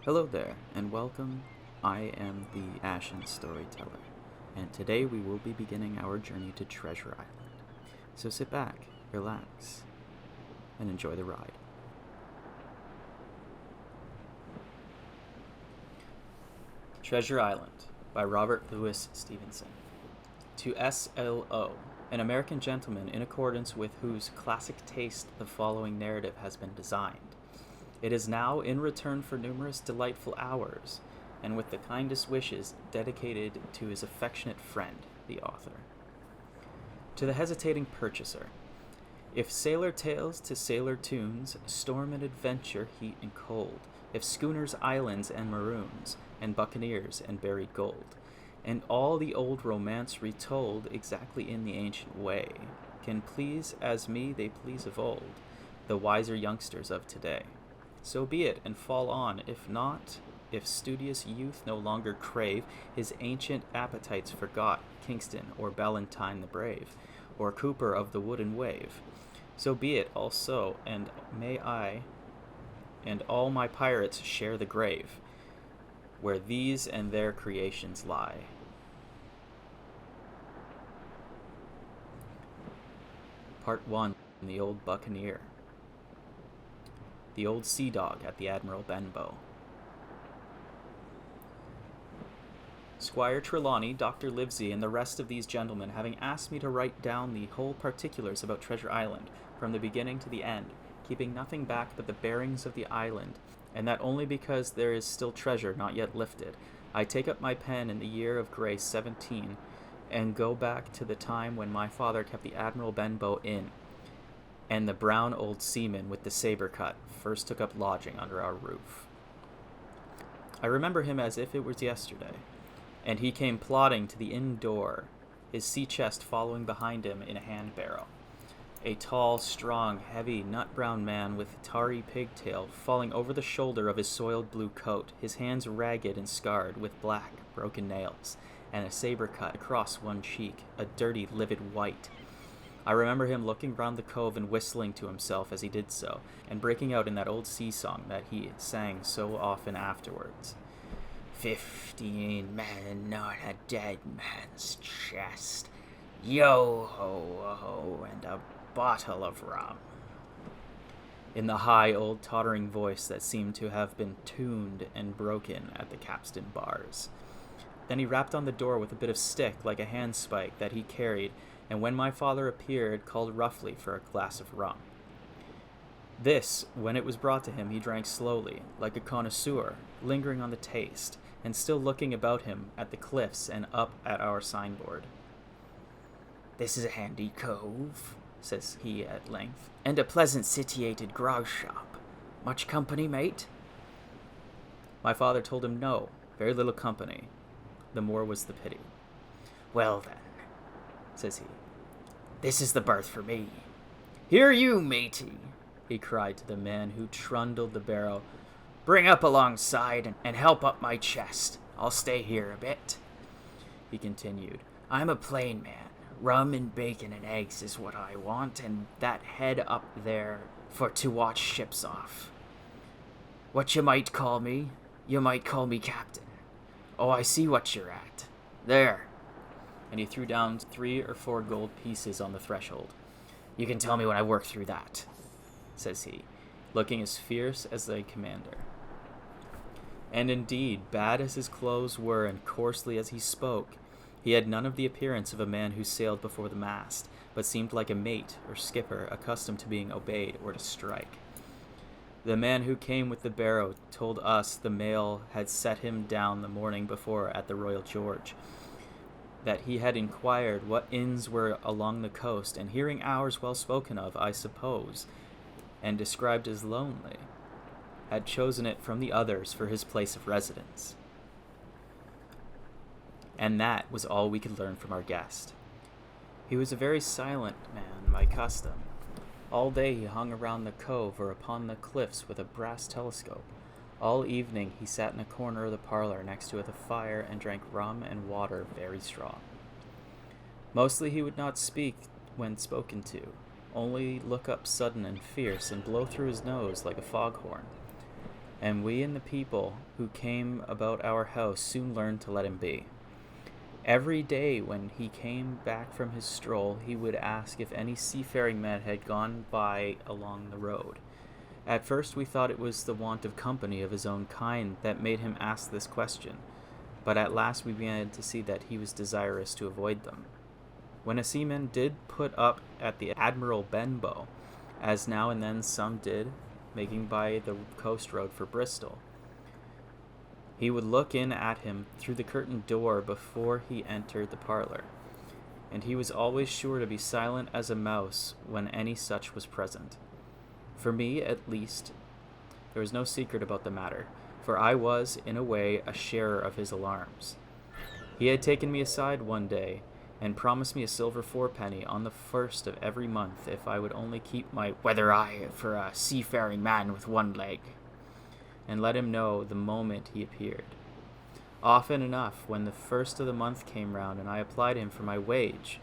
Hello there, and welcome. I am the Ashen Storyteller, and today we will be beginning our journey to Treasure Island. So sit back, relax, and enjoy the ride. Treasure Island by Robert Louis Stevenson. To S.L.O., an American gentleman in accordance with whose classic taste the following narrative has been designed. It is now in return for numerous delightful hours, and with the kindest wishes dedicated to his affectionate friend, the author. To the hesitating purchaser, if sailor tales to sailor tunes, storm and adventure, heat and cold, if schooners, islands, and maroons, and buccaneers, and buried gold, and all the old romance retold exactly in the ancient way, can please as me they please of old, the wiser youngsters of today. So be it, and fall on. If not, if studious youth no longer crave, his ancient appetites forgot, Kingston, or Ballantyne the brave, or Cooper of the wooden wave. So be it also, and may I and all my pirates share the grave, where these and their creations lie. Part 1. The Old Buccaneer. The Old Sea Dog at the Admiral Benbow. Squire Trelawney, Dr. Livesey, and the rest of these gentlemen having asked me to write down the whole particulars about Treasure Island, from the beginning to the end, keeping nothing back but the bearings of the island, and that only because there is still treasure not yet lifted, I take up my pen in the year of grace 17, and go back to the time when my father kept the Admiral Benbow Inn, and the brown old seaman with the saber cut first took up lodging under our roof. I remember him as if it was yesterday, and he came plodding to the inn door, his sea chest following behind him in a hand barrow. A tall, strong, heavy, nut-brown man with tarry pigtail falling over the shoulder of his soiled blue coat, his hands ragged and scarred with black, broken nails, and a saber cut across one cheek, a dirty, livid white. I remember him looking round the cove and whistling to himself as he did so, and breaking out in that old sea song that he sang so often afterwards. 15 men on a dead man's chest, yo-ho-ho, and a bottle of rum. In the high old tottering voice that seemed to have been tuned and broken at the capstan bars. Then he rapped on the door with a bit of stick like a handspike that he carried, and when my father appeared, called roughly for a glass of rum. This, when it was brought to him, he drank slowly, like a connoisseur, lingering on the taste, and still looking about him at the cliffs and up at our signboard. "This is a handy cove," says he at length, "and a pleasant sitiated grog shop. Much company, mate?" My father told him no, very little company. The more was the pity. "Well then," says he, "this is the berth for me. Here you, matey," he cried to the man who trundled the barrow. "Bring up alongside and help up my chest. I'll stay here a bit," he continued. "I'm a plain man. Rum and bacon and eggs is what I want, and that head up there for to watch ships off. What you might call me captain. Oh, I see what you're at. There." And he threw down 3 or 4 gold pieces on the threshold. "You can tell me when I work through that," says he, looking as fierce as the commander. And indeed, bad as his clothes were and coarsely as he spoke, he had none of the appearance of a man who sailed before the mast, but seemed like a mate or skipper accustomed to being obeyed or to strike. The man who came with the barrow told us the mail had set him down the morning before at the Royal George, that he had inquired what inns were along the coast, and hearing ours well spoken of, I suppose, and described as lonely, had chosen it from the others for his place of residence. And that was all we could learn from our guest. He was a very silent man by custom. All day he hung around the cove or upon the cliffs with a brass telescope. All evening he sat in a corner of the parlor next to the fire and drank rum and water very strong. Mostly he would not speak when spoken to, only look up sudden and fierce and blow through his nose like a foghorn. and we and the people who came about our house soon learned to let him be. Every day when he came back from his stroll, he would ask if any seafaring men had gone by along the road. At first we thought it was the want of company of his own kind that made him ask this question, but at last we began to see that he was desirous to avoid them. When a seaman did put up at the Admiral Benbow, as now and then some did, making by the coast road for Bristol, he would look in at him through the curtained door before he entered the parlor, and he was always sure to be silent as a mouse when any such was present. For me, at least, there was no secret about the matter, for I was, in a way, a sharer of his alarms. He had taken me aside one day, and promised me a silver fourpenny on the first of every month if I would only keep my weather eye for a seafaring man with one leg, and let him know the moment he appeared. Often enough, when the first of the month came round and I applied him for my wage,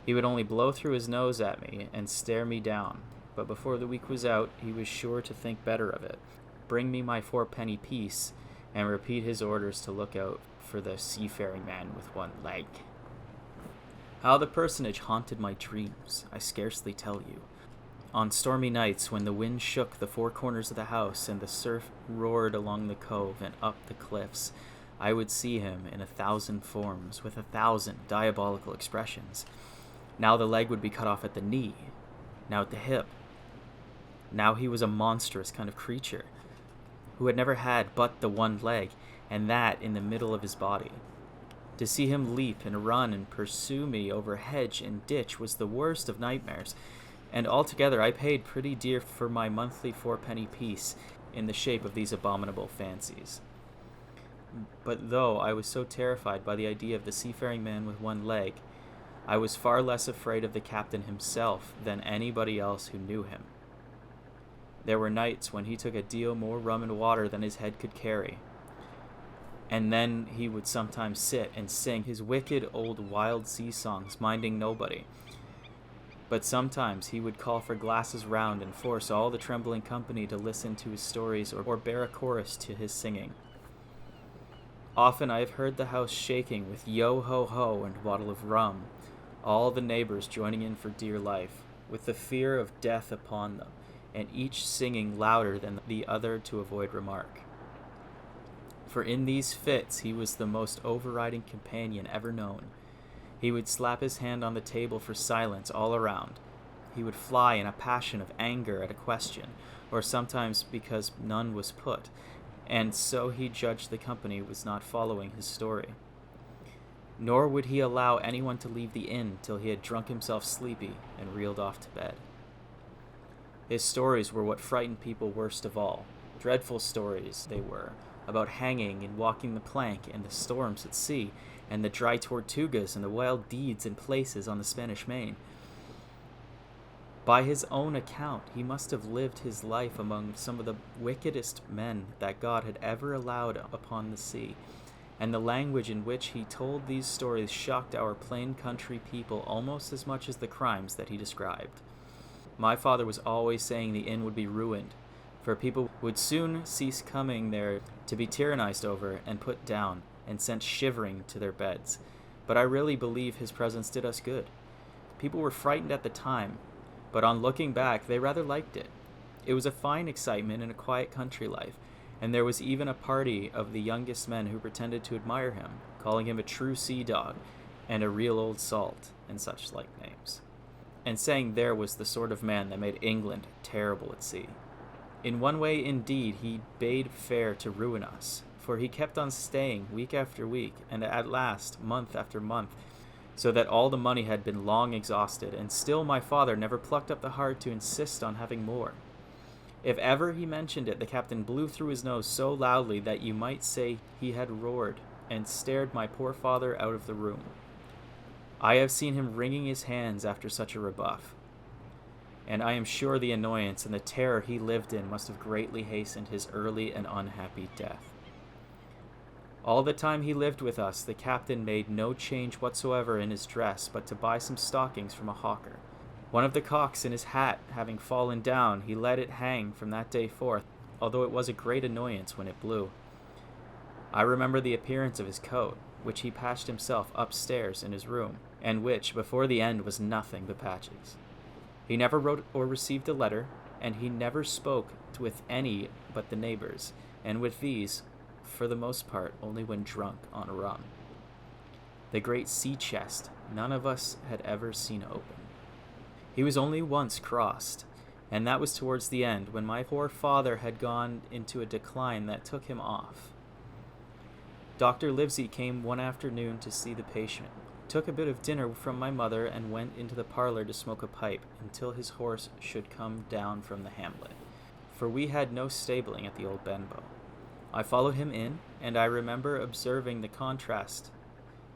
he would only blow through his nose at me and stare me down, but before the week was out he was sure to think better of it, bring me my fourpenny piece, and repeat his orders to look out for the seafaring man with one leg. How the personage haunted my dreams, I scarcely tell you. On stormy nights, when the wind shook the four corners of the house and the surf roared along the cove and up the cliffs, I would see him in 1,000 forms, with 1,000 diabolical expressions. Now the leg would be cut off at the knee, now at the hip. Now he was a monstrous kind of creature, who had never had but the one leg, and that in the middle of his body. To see him leap and run and pursue me over hedge and ditch was the worst of nightmares, and altogether I paid pretty dear for my monthly fourpenny piece in the shape of these abominable fancies. But though I was so terrified by the idea of the seafaring man with one leg, I was far less afraid of the captain himself than anybody else who knew him. There were nights when he took a deal more rum and water than his head could carry, and then he would sometimes sit and sing his wicked old wild sea songs, minding nobody. But sometimes he would call for glasses round and force all the trembling company to listen to his stories or bear a chorus to his singing. Often I have heard the house shaking with yo-ho-ho and a bottle of rum, all the neighbors joining in for dear life, with the fear of death upon them, and each singing louder than the other to avoid remark. For in these fits he was the most overriding companion ever known. He would slap his hand on the table for silence all around. He would fly in a passion of anger at a question, or sometimes because none was put, and so he judged the company was not following his story. Nor would he allow anyone to leave the inn till he had drunk himself sleepy and reeled off to bed. His stories were what frightened people worst of all. Dreadful stories they were, about hanging and walking the plank and the storms at sea and the dry tortugas and the wild deeds and places on the Spanish Main. By his own account, he must have lived his life among some of the wickedest men that God had ever allowed upon the sea, and the language in which he told these stories shocked our plain country people almost as much as the crimes that he described. My father was always saying the inn would be ruined, for people would soon cease coming there to be tyrannized over and put down and sent shivering to their beds. But I really believe his presence did us good. People were frightened at the time, but on looking back, they rather liked it. It was a fine excitement in a quiet country life, and there was even a party of the youngest men who pretended to admire him, calling him a true sea dog and a real old salt, and such like names, and saying there was the sort of man that made England terrible at sea. In one way, indeed, he bade fair to ruin us, for he kept on staying week after week, and at last month after month, so that all the money had been long exhausted, and still my father never plucked up the heart to insist on having more. If ever he mentioned it, the captain blew through his nose so loudly that you might say he had roared, and stared my poor father out of the room. I have seen him wringing his hands after such a rebuff, and I am sure the annoyance and the terror he lived in must have greatly hastened his early and unhappy death. All the time he lived with us, the captain made no change whatsoever in his dress but to buy some stockings from a hawker. One of the cocks in his hat having fallen down, he let it hang from that day forth, although it was a great annoyance when it blew. I remember the appearance of his coat, which he patched himself upstairs in his room, and which, before the end, was nothing but patches. He never wrote or received a letter, and he never spoke with any but the neighbors, and with these, for the most part, only when drunk on rum. The great sea chest none of us had ever seen open. He was only once crossed, and that was towards the end, when my poor father had gone into a decline that took him off. Dr. Livesey came one afternoon to see the patient, took a bit of dinner from my mother, and went into the parlor to smoke a pipe until his horse should come down from the hamlet, for we had no stabling at the old Benbow. I followed him in, and I remember observing the contrast.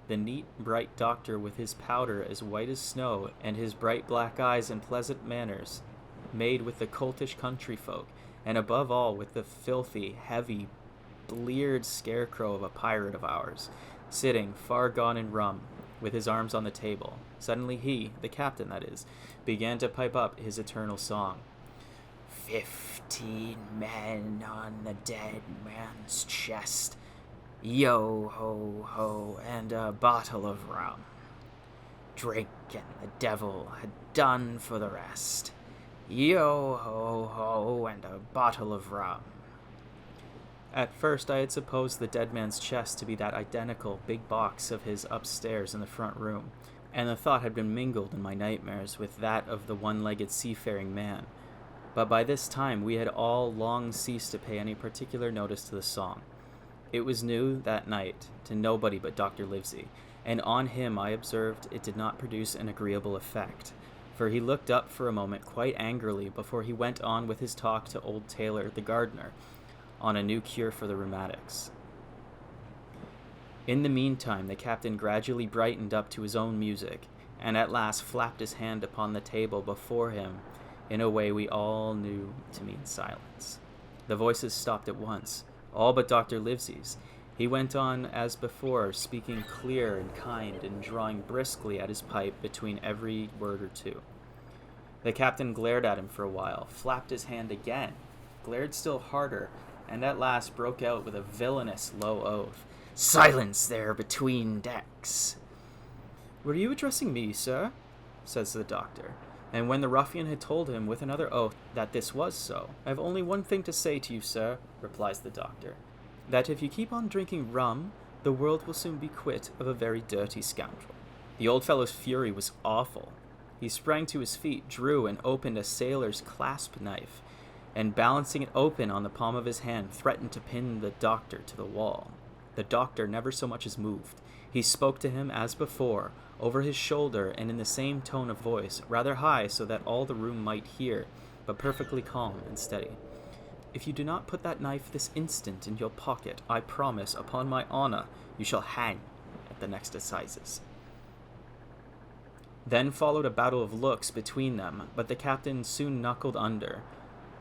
The neat, bright doctor with his powder as white as snow, and his bright black eyes and pleasant manners, made with the coltish country folk, and above all with the filthy, heavy, bleared scarecrow of a pirate of ours, sitting, far gone in rum, with his arms on the table. Suddenly he, the captain that is, began to pipe up his eternal song. 15 men on the dead man's chest, yo ho ho, and a bottle of rum. Drink and the devil had done for the rest. Yo ho ho, and a bottle of rum. At first I had supposed the dead man's chest to be that identical big box of his upstairs in the front room, and the thought had been mingled in my nightmares with that of the one-legged seafaring man. But by this time we had all long ceased to pay any particular notice to the song. It was new that night to nobody but Dr. Livesey, and on him I observed it did not produce an agreeable effect, for he looked up for a moment quite angrily before he went on with his talk to old Taylor the gardener, on a new cure for the rheumatics. In the meantime, the captain gradually brightened up to his own music, and at last flapped his hand upon the table before him in a way we all knew to mean silence. The voices stopped at once, all but Dr. Livesey's. He went on as before, speaking clear and kind, and drawing briskly at his pipe between every word or two. The captain glared at him for a while, flapped his hand again, glared still harder, and at last broke out with a villainous low oath. "Silence there between decks!" "Were you addressing me, sir?" says the doctor. And when the ruffian had told him with another oath that this was so, "I have only one thing to say to you, sir," replies the doctor, "that if you keep on drinking rum, the world will soon be quit of a very dirty scoundrel." The old fellow's fury was awful. He sprang to his feet, drew and opened a sailor's clasp knife, and balancing it open on the palm of his hand, threatened to pin the doctor to the wall. The doctor never so much as moved. He spoke to him as before, over his shoulder, and in the same tone of voice, rather high so that all the room might hear, but perfectly calm and steady. "If you do not put that knife this instant in your pocket, I promise, upon my honor, you shall hang at the next assizes." Then followed a battle of looks between them, but the captain soon knuckled under,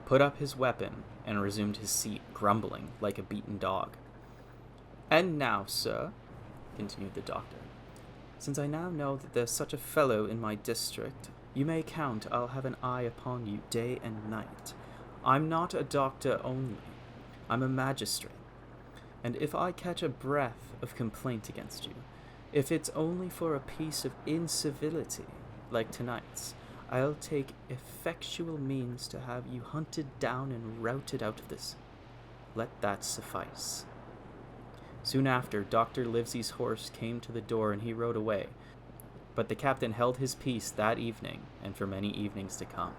put up his weapon, and resumed his seat, grumbling like a beaten dog. "And now, sir," continued the doctor, "since I now know that there's such a fellow in my district, you may count I'll have an eye upon you day and night. I'm not a doctor only, I'm a magistrate, and if I catch a breath of complaint against you, if it's only for a piece of incivility, like tonight's, I'll take effectual means to have you hunted down and routed out of this. Let that suffice." Soon after, Dr. Livesey's horse came to the door and he rode away, but the captain held his peace that evening and for many evenings to come.